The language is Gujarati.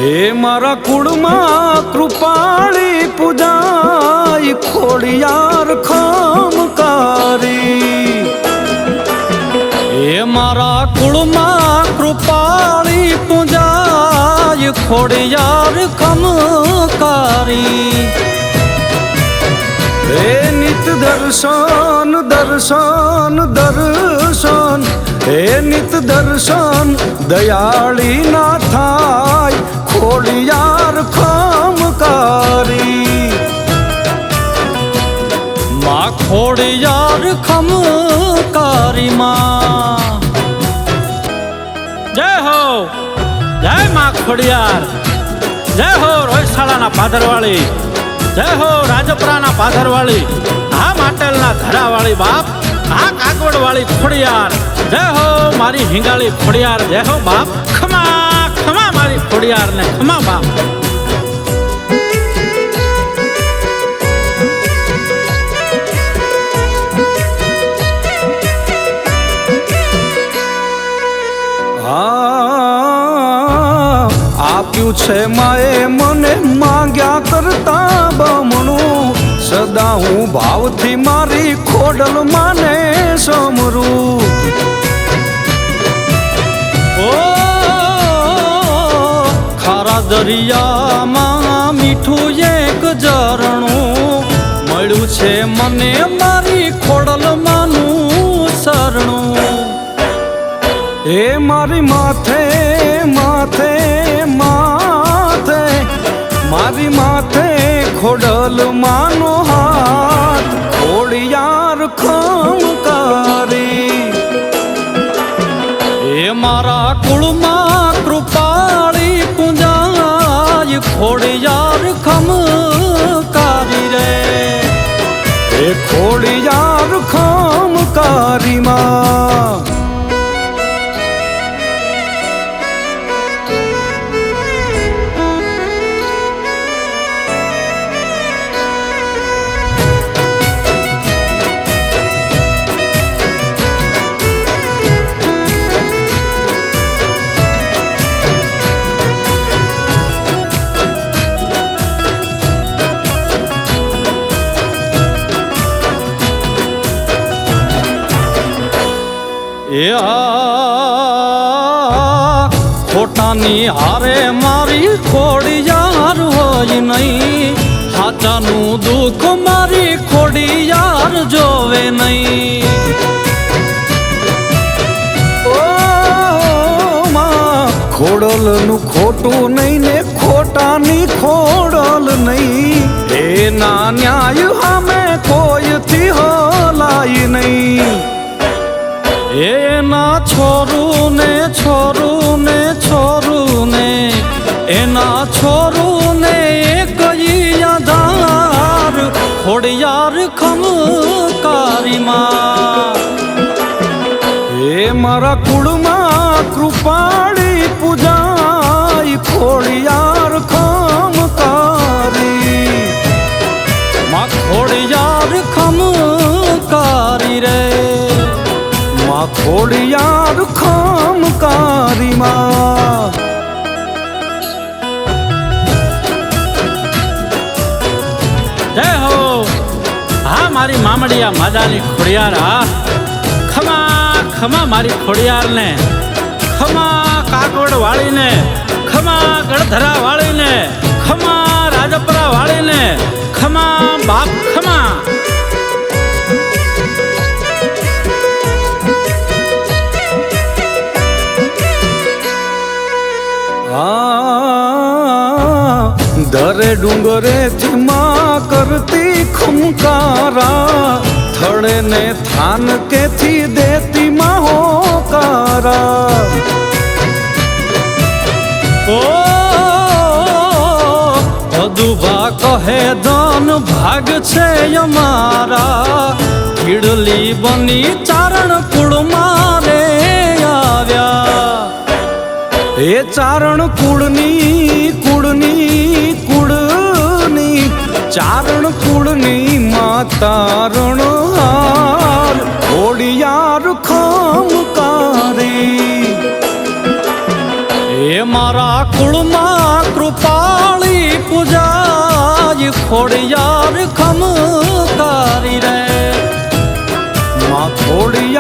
એ મારા કુળમાં કૃપાળી પૂજાય ખોડિયાર ખમકારી. એ મારા કુળમાં કૃપાળી પૂજાય ખોડિયાર ખમકારી. હે નિત દર્શન દર્શન દર્શન, હે નિત દર્શન દયાળી ના થાય ખોડિયાર ખમકારી. માં ખોડિયાર ખમકારી માં જય હો, જય માં ખોડિયાર, જય હો રોયશાળાના પાદરવાળી, જય હો રાજપરાના પાદરવાળી, આ માટેલના ધરાવાળી બાપ, આ કાગવડવાળી ખોડિયાર, જય હો મારી હિંગાળી ખોડિયાર, જય હો બાપ. ખમા ખમા મારી ખોડિયાર ને ખમા બાપ. આપ્યું છે માએ મને માંગ્યા કરતા બમણું, સદા હું ભાવથી મારી ખોડલ માને સમરું. ઓ ખારા દરિયામાં મીઠું એક ઝરણું, મળ્યું છે મને મારી ખોડલ માનું શરણું. એ મારી માથે માથે માથે, મારી માથે ખોડલ માનો હાથ ખોડિયાર ખમકારી. એ મારા કુળમાં કૃપાળી પૂજાય ખોડિયાર ખમકારી રે. એ ખોડિયાર ખમકારી માં એ ખોટાની હારે મારી ખોડિયાર હોય નહીં, સાચાનું દુઃખ મારી ખોડિયાર જોવે નહીં. ઓ માં ખોડલનું ખોટું નહીં ને ખોટાની ખોડલ નહીં, એના ન્યાય સામે કોઈથી હલાય નહીં. એના છોરું ને છોરું ને છોરું ને, એના છોરું ને એક આધાર ખોડિયાર ખમકારી માં. એ મારા કુળમાં કૃપાળી પૂજાય ખોડિયાર ખમકારી. માં ખોડિયાર ખમકારી રે, માં ખોડિયાર ખમકારી માં. જય હો, હા મારી મામડિયા માદાની ખોડિયાર, હા ખમા ખમા મારી ખોડિયાર ને, ખમા કાગવડ વાળી ને, ખમા ગળધરા વાળી ને, ખમા રાજપરા વાળી ને, ખમા બાપ ખમા. ધરે ડુંગરે થી માં કરતી ખમકારા, થડે ને થાન કેથી દેતી માં હોકારા. ઓ અદુભા કહે ધન ભાગ છે અમારા, ખીડલી બની ચારણ કુળ મારે આવ્યા. એ ચારણ કુળની કુળની કુળની, ચારણ કુળની માતારણ હાર ખોડિયાર ખમકારી. એ મારા કુળમાં ખોડિયાર ખમકારી રે માં ખોડિયાર